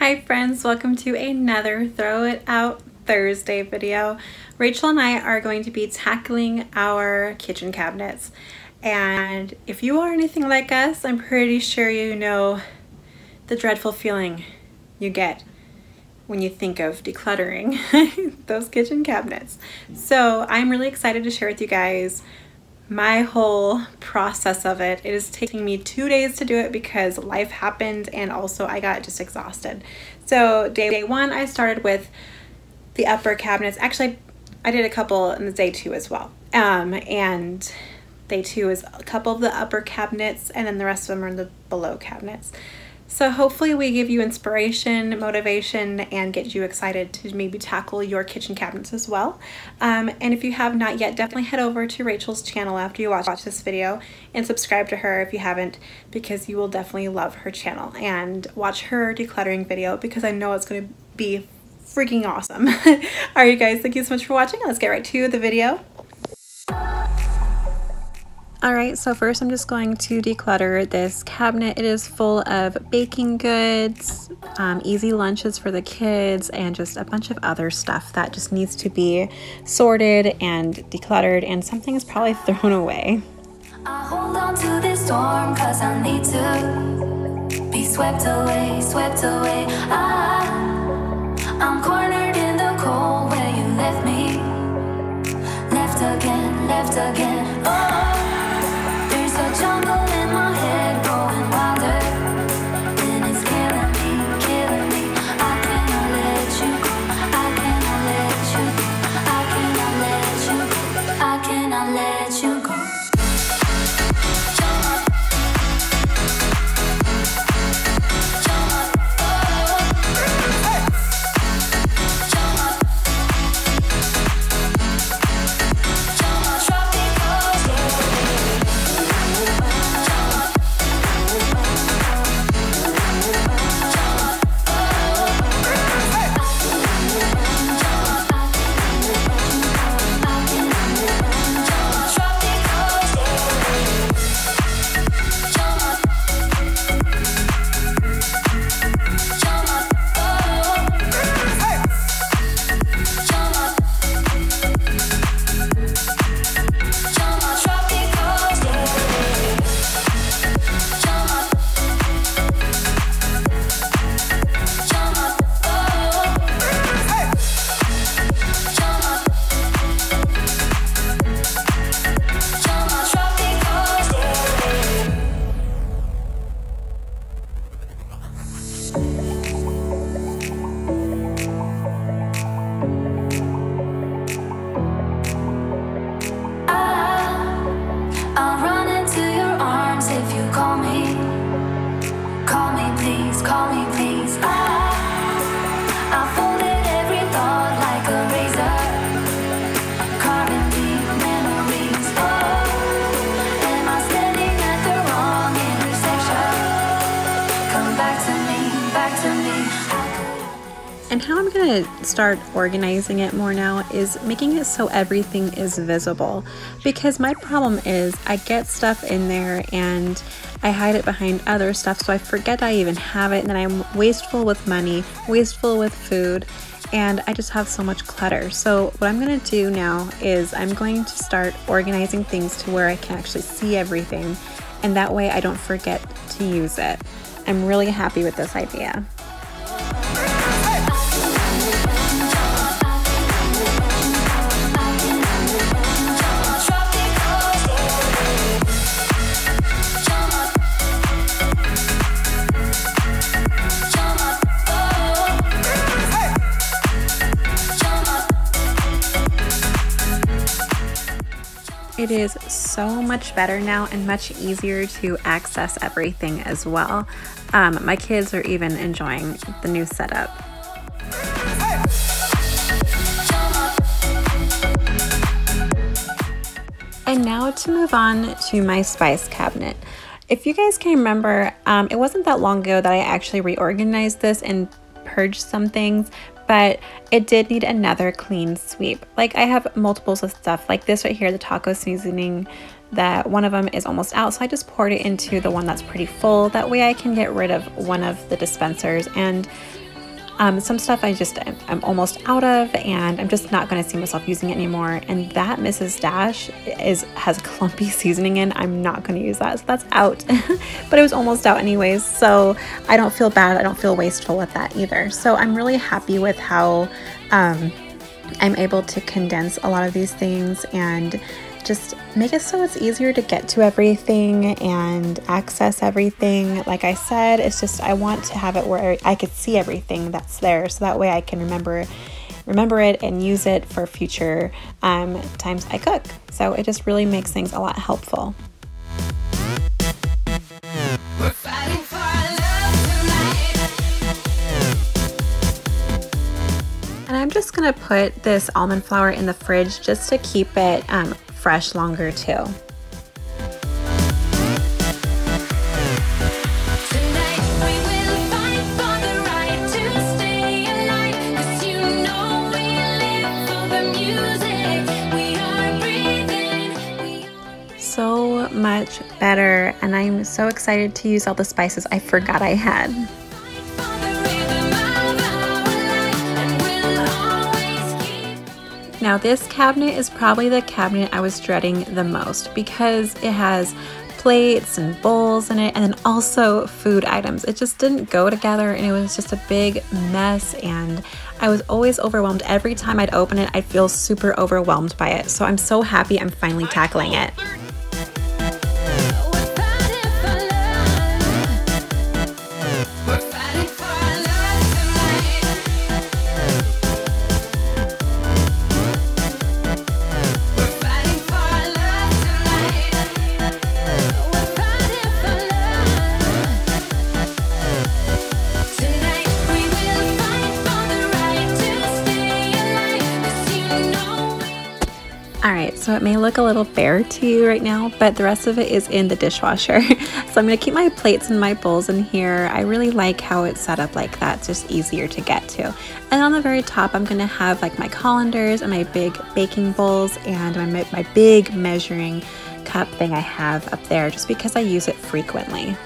Hi friends, welcome to another Throw It Out Thursday video. Rachel and I are going to be tackling our kitchen cabinets. And if you are anything like us, I'm pretty sure you know the dreadful feeling you get when you think of decluttering those kitchen cabinets. So I'm really excited to share with you guys my whole process of it. It is taking me 2 days to do it because life happened and also I got just exhausted. So day one, I started with the upper cabinets. Actually, I did a couple in the day two as well. And day two is a couple of the upper cabinets and then the rest of them are in the below cabinets. So hopefully we give you inspiration, motivation, and get you excited to maybe tackle your kitchen cabinets as well. And if you have not yet, definitely head over to Rachel's channel after you watch this video and subscribe to her if you haven't, because you will definitely love her channel, and watch her decluttering video because I know it's going to be freaking awesome. All right, you guys, thank you so much for watching. Let's get right to the video. Alright, so first I'm just going to declutter this cabinet. It is full of baking goods, easy lunches for the kids, and just a bunch of other stuff that just needs to be sorted and decluttered, and something is probably thrown away. I hold on to this storm cause I need to be swept away, swept away. I'm cornered in the cold where you left me, left again, left again. Oh. Jungle in my head growing wilder, and it's killing me. I cannot let you go. I cannot let you go. I cannot let you go. I cannot let you go. And how I'm going to start organizing it more now is making it so everything is visible, because my problem is I get stuff in there and I hide it behind other stuff, so I forget I even have it, and then I'm wasteful with money, wasteful with food, and I just have so much clutter. So what I'm going to do now is I'm going to start organizing things to where I can actually see everything, and that way I don't forget to use it. I'm really happy with this idea. It is so much better now and much easier to access everything as well. My kids are even enjoying the new setup. And now to move on to my spice cabinet. If you guys can remember, it wasn't that long ago that I actually reorganized this and purged some things, but it did need another clean sweep. Like, I have multiples of stuff like this right here, the taco seasoning, that one of them is almost out, so I just poured it into the one that's pretty full. That way I can get rid of one of the dispensers, and Some stuff I'm almost out of, and I'm just not going to see myself using it anymore. And that Mrs. Dash has clumpy seasoning in. I'm not going to use that, so that's out. But it was almost out anyways, so I don't feel bad. I don't feel wasteful with that either. So I'm really happy with how I'm able to condense a lot of these things and just make it so it's easier to get to everything and access everything. Like I said, it's just I want to have it where I could see everything that's there, so that way I can remember it and use it for future times I cook. So it just really makes things a lot helpful. And I'm just gonna put this almond flour in the fridge just to keep it fresh longer too. So much better, and I'm so excited to use all the spices I forgot I had. Now this cabinet is probably the cabinet I was dreading the most because it has plates and bowls in it, and then also food items. It just didn't go together, and it was just a big mess, and I was always overwhelmed. Every time I'd open it, I'd feel super overwhelmed by it. So I'm so happy I'm finally tackling it. Alright, so it may look a little bare to you right now, but the rest of it is in the dishwasher. So I'm going to keep my plates and my bowls in here. I really like how it's set up like that. It's just easier to get to. And on the very top, I'm going to have like my colanders and my big baking bowls and my big measuring cup thing I have up there just because I use it frequently.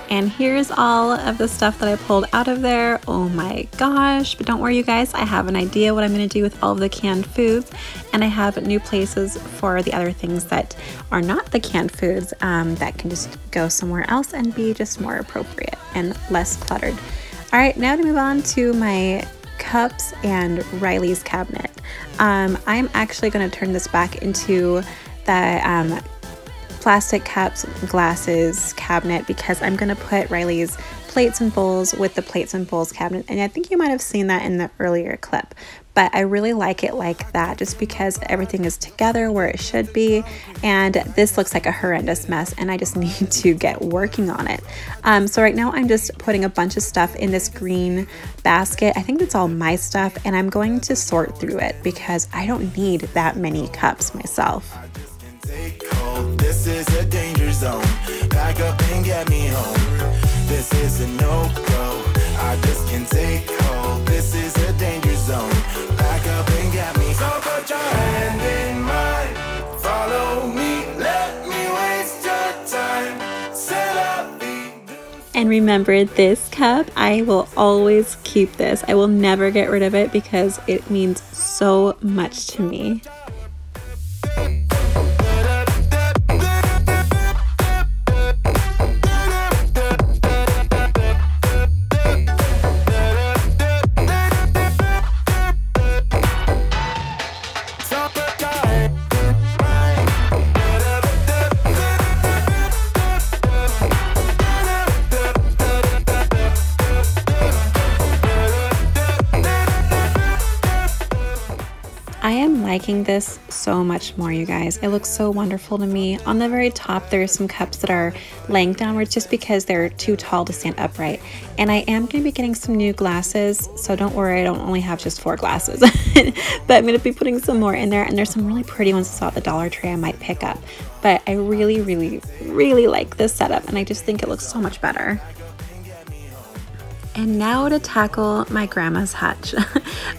And here's all of the stuff that I pulled out of there. Oh my gosh, but don't worry you guys, I have an idea what I'm gonna do with all of the canned foods, and I have new places for the other things that are not the canned foods that can just go somewhere else and be just more appropriate and less cluttered. All right, now to move on to my cups and Riley's cabinet. I'm actually gonna turn this back into the plastic cups, glasses cabinet because I'm going to put Riley's plates and bowls with the plates and bowls cabinet, and I think you might have seen that in the earlier clip, but I really like it like that just because everything is together where it should be, and this looks like a horrendous mess and I just need to get working on it. So right now I'm just putting a bunch of stuff in this green basket. I think that's all my stuff, and I'm going to sort through it because I don't need that many cups myself. This is a danger zone. Back up and get me home. This is a no-go. I just can't take hold. This is a danger zone. Back up and get me. So put your hand in mine. Follow me. Let me waste your time. Set up the... And remember, this cup, I will always keep this. I will never get rid of it because it means so much to me. I am liking this so much more, you guys. It looks so wonderful to me. On the very top, there's some cups that are laying downwards just because they're too tall to stand upright. And I am going to be getting some new glasses, so don't worry, I don't only have just 4 glasses. But I'm going to be putting some more in there, and there's some really pretty ones I saw at the Dollar Tree I might pick up. But I really, really, really like this setup, and I just think it looks so much better. And now to tackle my grandma's hutch.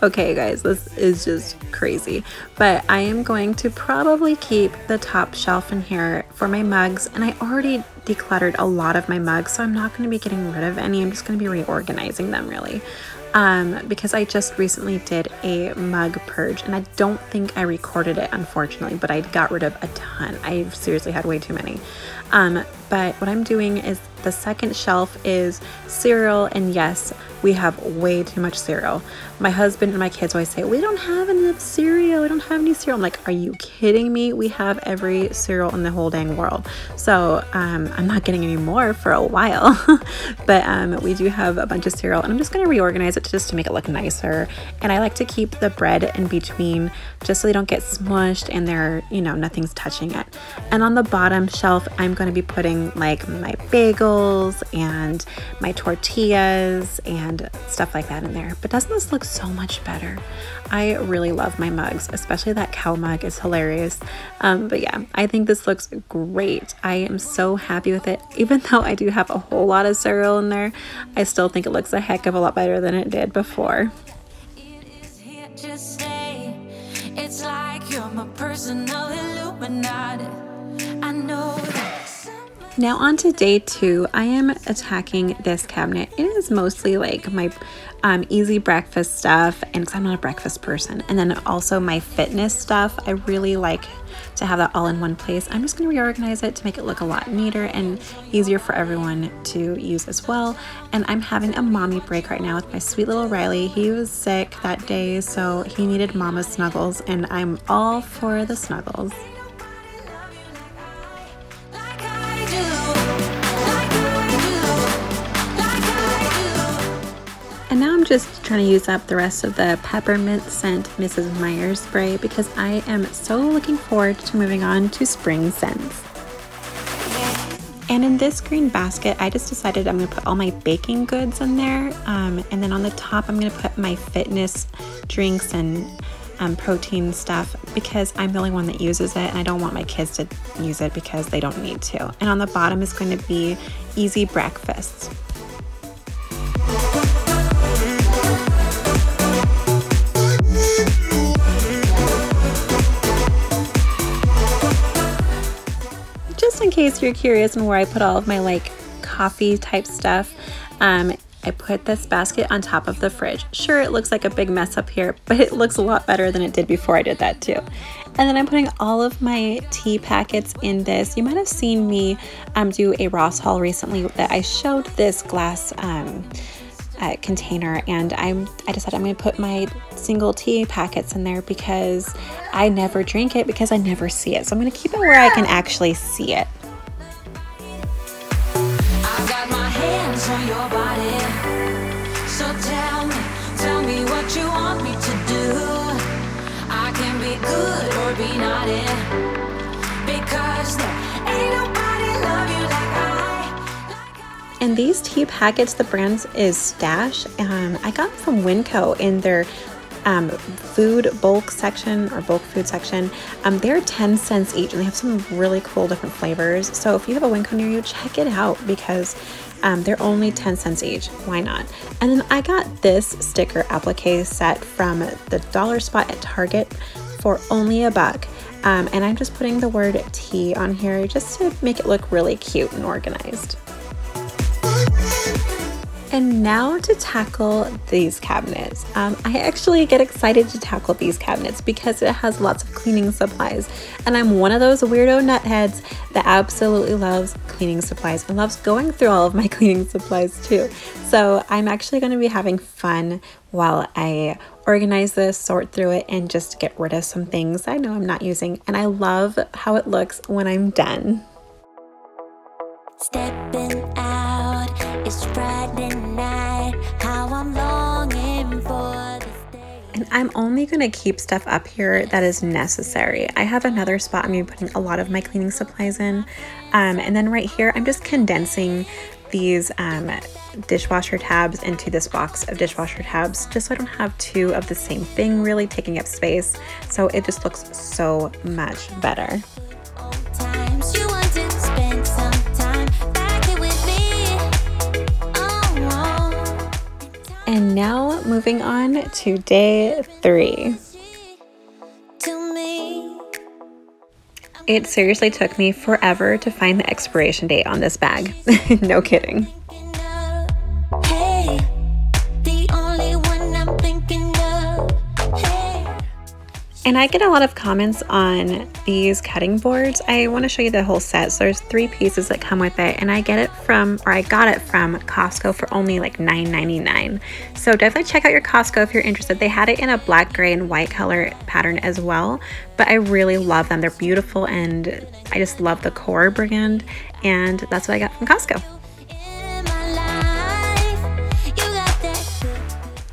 Okay, guys, this is just crazy. crazy. But I am going to probably keep the top shelf in here for my mugs, and I already decluttered a lot of my mugs, so I'm not going to be getting rid of any. I'm just going to be reorganizing them really. Because I just recently did a mug purge, and I don't think I recorded it, unfortunately, but I got rid of a ton. I seriously had way too many. But what I'm doing is the second shelf is cereal, and yes, we have way too much cereal. My husband and my kids always say, we don't have enough cereal, we don't have any cereal. I'm like, are you kidding me? We have every cereal in the whole dang world. So I'm not getting any more for a while. But we do have a bunch of cereal, and I'm just going to reorganize it just to make it look nicer. And I like to keep the bread in between just so they don't get smushed and they're, you know, nothing's touching it. And on the bottom shelf, I'm going to be putting like my bagels and my tortillas and stuff like that in there. But doesn't this look so much better? I really love my mugs, especially that cow mug is hilarious. But yeah, I think this looks great. I am so happy with it. Even though I do have a whole lot of cereal in there, I still think it looks a heck of a lot better than it did before. It's like you're my personal Illuminati. I know that. Now on to day 2, I am attacking this cabinet. It is mostly like my easy breakfast stuff, and because I'm not a breakfast person, and then also my fitness stuff. I really like to have that all in one place. I'm just going to reorganize it to make it look a lot neater and easier for everyone to use as well. And I'm having a mommy break right now with my sweet little Riley. He was sick that day, so he needed mama's snuggles, and I'm all for the snuggles. And now I'm just trying to use up the rest of the peppermint scent Mrs. Meyer's spray because I am so looking forward to moving on to spring scents. And in this green basket, I just decided I'm going to put all my baking goods in there. And then on the top, I'm going to put my fitness drinks and protein stuff because I'm the only one that uses it, and I don't want my kids to use it because they don't need to. And on the bottom is going to be easy breakfasts. Just in case you're curious on where I put all of my like coffee type stuff, I put this basket on top of the fridge. Sure, it looks like a big mess up here, but it looks a lot better than it did before I did that too. And then I'm putting all of my tea packets in this. You might have seen me do a Ross haul recently that I showed this glass container, and I decided I'm going to put my single tea packets in there because I never drink it because I never see it. So I'm going to keep it where I can actually see it. I've got my hands on your body, so tell me what you want me to do. I can be good or be naughty, because there ain't nobody love you like I. And these tea packets, the brand is Stash. I got them from Winco in their food bulk section or bulk food section. They're 10 cents each, and they have some really cool different flavors. So if you have a Winco near you, check it out because they're only 10 cents each. Why not? And then I got this sticker applique set from the dollar spot at Target for only $1. And I'm just putting the word tea on here just to make it look really cute and organized. And now to tackle these cabinets. I actually get excited to tackle these cabinets because it has lots of cleaning supplies. And I'm one of those weirdo nutheads that absolutely loves cleaning supplies and loves going through all of my cleaning supplies too. So I'm actually going to be having fun while I organize this, sort through it, and just get rid of some things I know I'm not using. And I love how it looks when I'm done. Stepping out, it's Friday night, how I'm longing for this day. And I'm only going to keep stuff up here that is necessary. I have another spot I'm going to be putting a lot of my cleaning supplies in. And then right here, I'm just condensing these dishwasher tabs into this box of dishwasher tabs just so I don't have two of the same thing really taking up space. So it just looks so much better. Times you want to spend some time back here with me. And now moving on to day 3. It seriously took me forever to find the expiration date on this bag. No kidding. Hey, the only one I'm thinking of. Hey. And I get a lot of comments on these cutting boards. I want to show you the whole set. So there's 3 pieces that come with it, and I got it from Costco for only like $9.99. So definitely check out your Costco if you're interested. They had it in a black, gray, and white color pattern as well, but I really love them. They're beautiful, and I just love the Core brand, and that's what I got from Costco.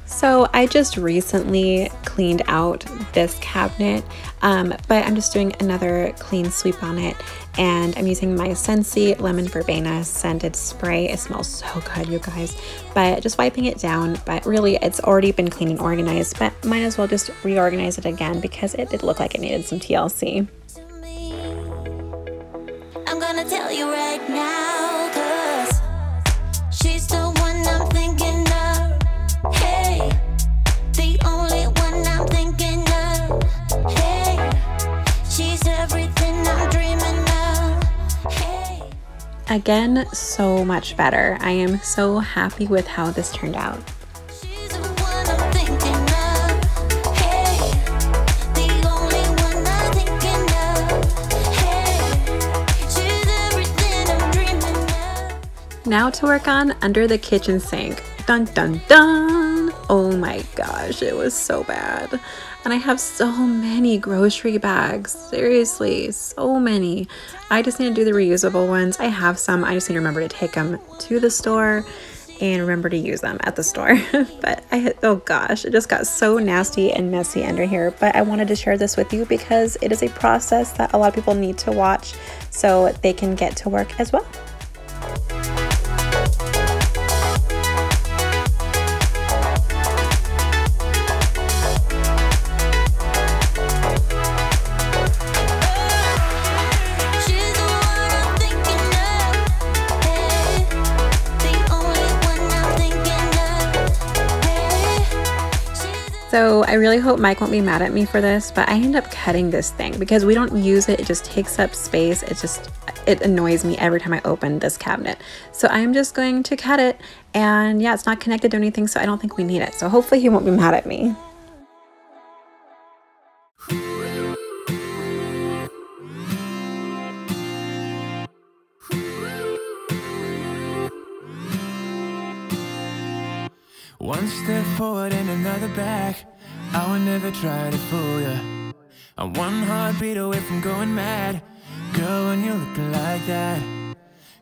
So I just recently cleaned out this cabinet, but I'm just doing another clean sweep on it, and I'm using my Scentsy Lemon Verbena scented spray. It smells so good, you guys, but just wiping it down. But really, it's already been clean and organized, but might as well just reorganize it again because it did look like it needed some TLC. I'm gonna tell you right now, 'cause she's the one I'm thinking of. Hey, the only one I'm thinking of. Hey, she's everything I'm dreaming of. Hey. Again, so much better. I am so happy with how this turned out. She's the one I'm thinking of. Hey, the only one I'm thinking of. Hey, she's everything I'm dreaming of. Now to work on under the kitchen sink. Dun dun dun! Oh my gosh, it was so bad. And I have so many grocery bags. Seriously, so many. I just need to do the reusable ones. I have some. I just need to remember to take them to the store and remember to use them at the store. But oh gosh, it just got so nasty and messy under here. But I wanted to share this with you because it is a process that a lot of people need to watch so they can get to work as well. She's the one I'm thinking of. Hey, the only one I'm thinking of. Hey, So I really hope Mike won't be mad at me for this, but I end up cutting this thing because we don't use it. It just takes up space. It annoys me every time I open this cabinet. So I'm just going to cut it, and yeah, it's not connected to anything, so I don't think we need it. So hopefully he won't be mad at me. One step forward and another back. I would never try to fool ya. I'm one heartbeat away from going mad. Girl, when you're looking like that,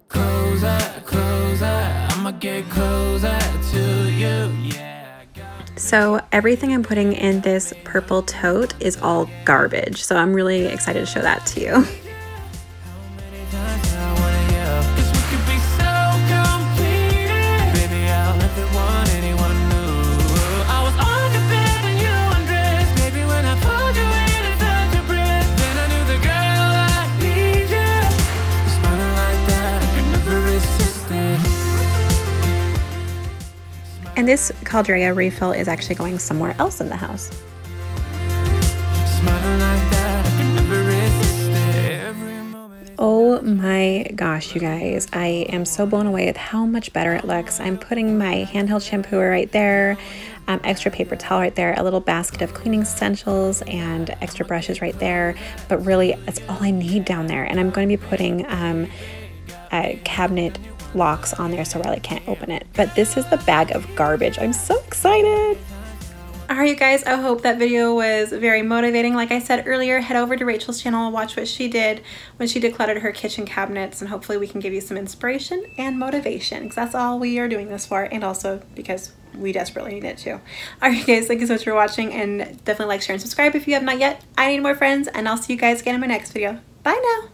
closer, closer, I'ma get closer to you, yeah. So everything I'm putting in this purple tote is all garbage. So I'm really excited to show that to you. And this Caldrea refill is actually going somewhere else in the house. Oh my gosh, you guys, I am so blown away with how much better it looks. I'm putting my handheld shampooer right there, extra paper towel right there, a little basket of cleaning essentials, and extra brushes right there. But really, that's all I need down there. And I'm going to be putting cabinet locks on there so Riley can't open it. But this is the bag of garbage. I'm so excited. Alright, you guys, I hope that video was very motivating. Like I said earlier, head over to Rachel's channel and watch what she did when she decluttered her kitchen cabinets, and hopefully we can give you some inspiration and motivation, because that's all we are doing this for, and also because we desperately need it too. Alright guys, thank you so much for watching, and definitely like, share, and subscribe if you have not yet. I need more friends, and I'll see you guys again in my next video. Bye now!